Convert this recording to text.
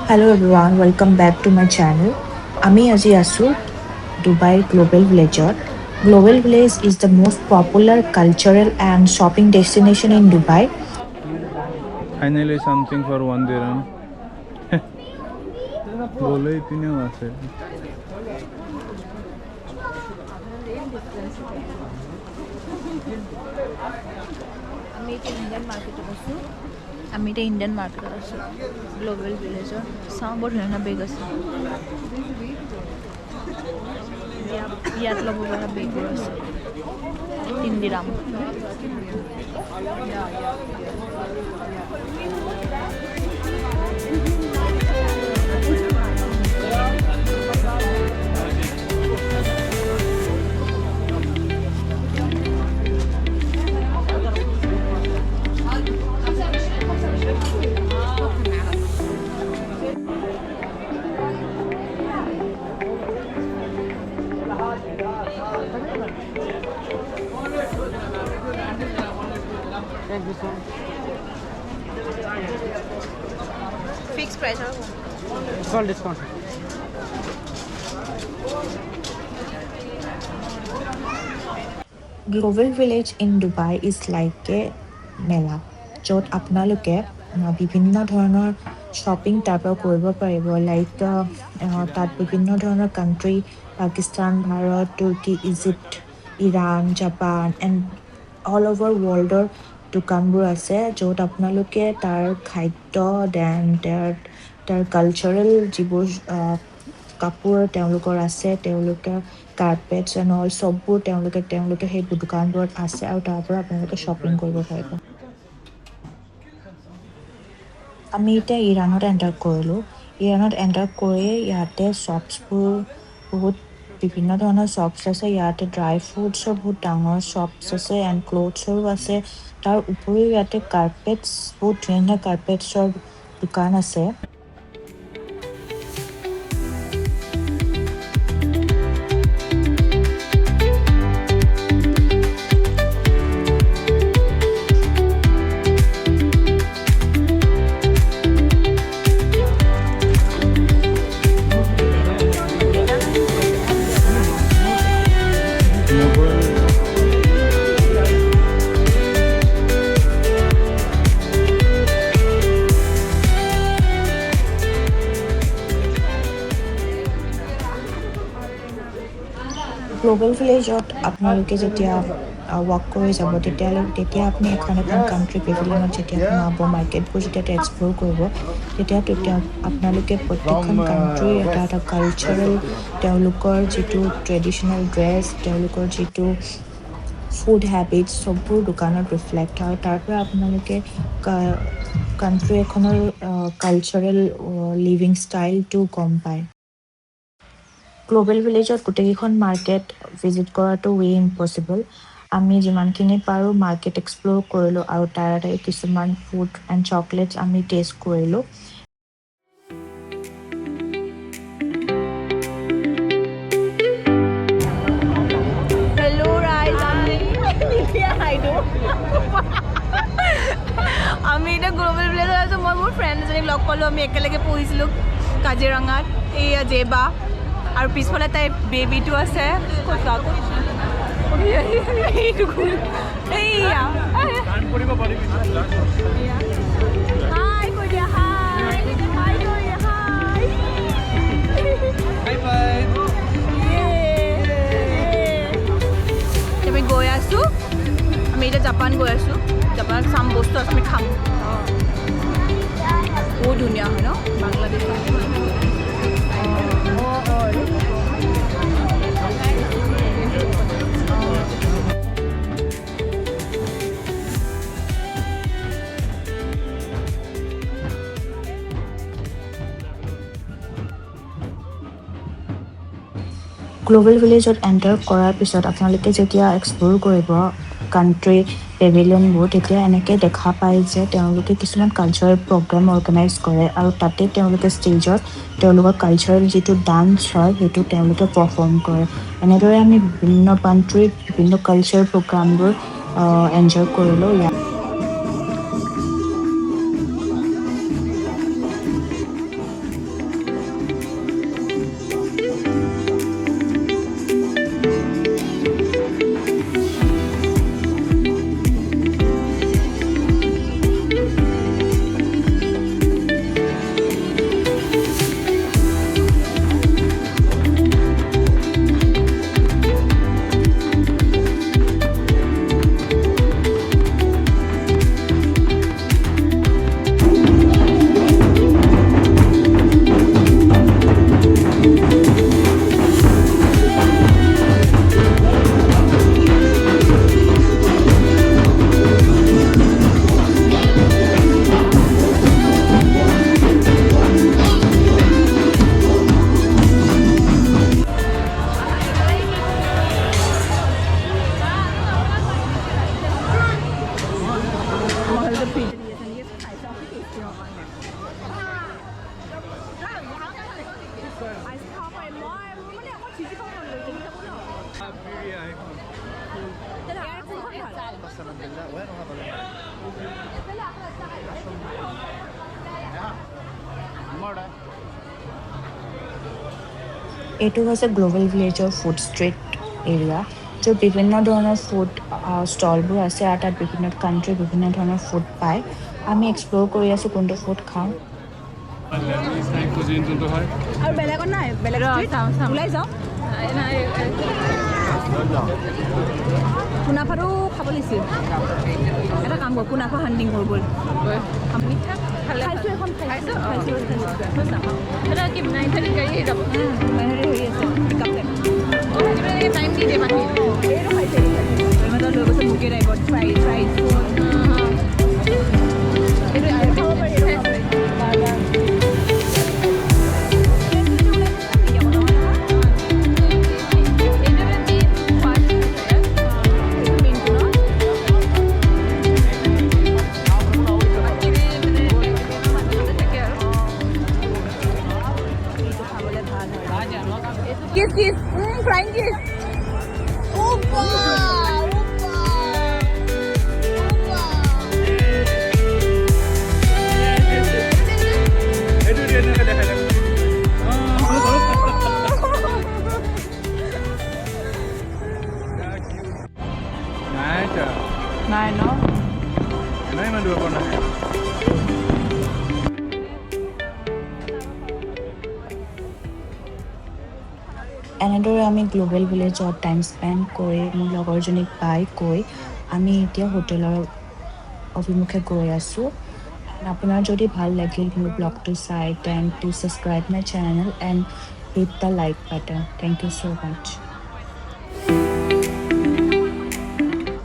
Hello everyone, welcome back to my channel. আমি আজি আছো Dubai Global Villager. Global Village is the most popular cultural and shopping destination in Dubai. Finally something for 1 dirham. বলেই তিনিও আছে। আমি এতিয়া Indian মাৰ্কেটত আছোঁ গ্ল'বেল ভিলেজৰ চাওঁ বৰ ধুনীয়া বেগ আছে ইয়াত ল'ব পৰা বেগবোৰ আছে 3 দিৰাম Fixed price or It's all discount. Global Village in Dubai is like a মেলা য'ত আপোনালোকে বিভিন্ন ধৰণৰ শ্বপিং তাৰ পৰা কৰিব পাৰিব লাইক তাত বিভিন্ন ধৰণৰ country Pakistan Bharat Turkey Egypt Iran Japan and all over ৱৰ্ল্ডৰ দোকানবোৰ আছে য'ত আপোনালোকে তাৰ খাদ্য দেন তাৰ কালচাৰেল যিবোৰ কাপোৰ তেওঁলোকৰ আছে তেওঁলোকে কাৰ্পেটছ এণ্ড অল চববোৰ তেওঁলোকে সেই দোকানবোৰত আছে আৰু তাৰ পৰা আপোনালোকে শ্বপিং কৰিব পাৰিব আমি এতিয়া ইৰাণত এণ্টাৰ কৰিলোঁ ইৰাণত এণ্টাৰ কৰি ইয়াতে শ্বপছবোৰ বহুত বিভিন্ন ধৰণৰ শ্বপছ আছে ইয়াতে ড্ৰাই ফ্ৰুটছৰ বহুত ডাঙৰ শ্বপছ আছে এণ্ড ক্লথছৰো আছে তাৰ উপৰিও ইয়াতে কাৰ্পেটছ বহুত ধুনীয়া ধুনীয়া কাৰ্পেটছৰ দোকান আছে গ্ল'বেল ভিলেজত আপোনালোকে যেতিয়া ৱাক কৰি যাব তেতিয়া আপুনি এখন কাণ্ট্ৰি পেভিলিয়নত যেতিয়া সোমাব মাৰ্কেটবোৰ যেতিয়া এক্সপ্ল'ৰ কৰিব তেতিয়া আপোনালোকে প্ৰত্যেকখন কাণ্ট্ৰিৰ এটা কালচাৰেল তেওঁলোকৰ যিটো ট্ৰেডিশ্যনেল ড্ৰেছ তেওঁলোকৰ যিটো ফুড হেবিটছ চববোৰ দোকানত ৰিফ্লেক্ট হয় তাৰ পৰা আপোনালোকে কাণ্ট্ৰি এখনৰ কালচাৰেল লিভিং ষ্টাইলটো গম পায় গ্ল'বেল ভিলেজত গোটেইকেইখন মাৰ্কেট ভিজিট কৰাটো ৱে ইম্পচিবল আমি যিমানখিনি পাৰোঁ মাৰ্কেট এক্সপ্ল'ৰ কৰিলোঁ আৰু তাৰে কিছুমান ফুড এণ্ড চকলেটছ আমি টেষ্ট কৰিলোঁ আমি এতিয়া গ্ল'বেল ভিলেজত আছোঁ মই মোৰ ফ্ৰেণ্ড এজনীক লগ পালোঁ আমি একেলগে পঢ়িছিলোঁ কাজিৰঙাত এইয়া জেবা আৰু পিছফালে তাই বেবীটো আছে আমি গৈ আছোঁ আমি এতিয়া জাপান গৈ আছোঁ জাপানত চাম বস্তু আছে আমি খাম বহুত ধুনীয়া হয় ন বাংলাদেশত গ্ল'বেল ভিলেজত এণ্টাৰ কৰাৰ পিছত আপোনালোকে যেতিয়া এক্সপ্ল'ৰ কৰিব কাণ্ট্ৰি পেভিলিয়নবোৰ তেতিয়া এনেকৈ দেখা পায় যে তেওঁলোকে কিছুমান কালচাৰেল প্ৰগ্ৰেম অৰ্গেনাইজ কৰে আৰু তাতে তেওঁলোকে ষ্টেজত তেওঁলোকৰ কালচাৰেল যিটো ডান্স হয় সেইটো তেওঁলোকে পাৰফৰ্ম কৰে এনেদৰে আমি বিভিন্ন কাণ্ট্ৰিৰ বিভিন্ন কালচাৰেল প্ৰগ্ৰামবোৰ এনজয় কৰিলোঁ আইচ খাব পাৰিম মই মোৰ মানে আকৌ চিজি খাব মন গৈছে খাব ন ইয়াৰ কোনখন ভাল قسما بالله وين هذا المرة এইটো হৈছে গ্লোবেল ভিলেজৰ ফুড ষ্ট্ৰীট এৰিয়া য'ত বিভিন্ন ধৰণৰ ফুড ষ্টলবোৰ আছে আৰু তাত বিভিন্ন কাণ্ট্ৰি বিভিন্ন ধৰণৰ ফুড পায় আমি এক্সপ্ল'ৰ কৰি আছোঁ কোনটো ফুড খাওঁ আৰু বেলেগত নাই বেলেগ ওলাই যাওঁ কুনাফাটো খাব লাগিছিল এটা কাম কৰ কুনাফা হাণ্টিং কৰোঁ ব'ল খাইছোঁ এখন খাইছোঁ হেৰি আছে টাইম দি দিয়ে বাকী এইটো খাইছে লৈ গৈছে বুকে টাইপত ফ্ৰাইজ এইটো আৰু খাব পাৰি Kiss. Flying kiss. Opa! Nei, no. Nei, men du er på den. এনেদৰে আমি গ্লোবেল ভিলেজত টাইম স্পেণ্ড কৰি মোৰ লগৰজনীক বাই কৈ আমি এতিয়া হোটেলৰ অভিমুখে গৈ আছোঁ আপোনাৰ যদি ভাল লাগিল মোৰ ব্লগটো চাই then please subscribe my channel and hit the like button thank you so' much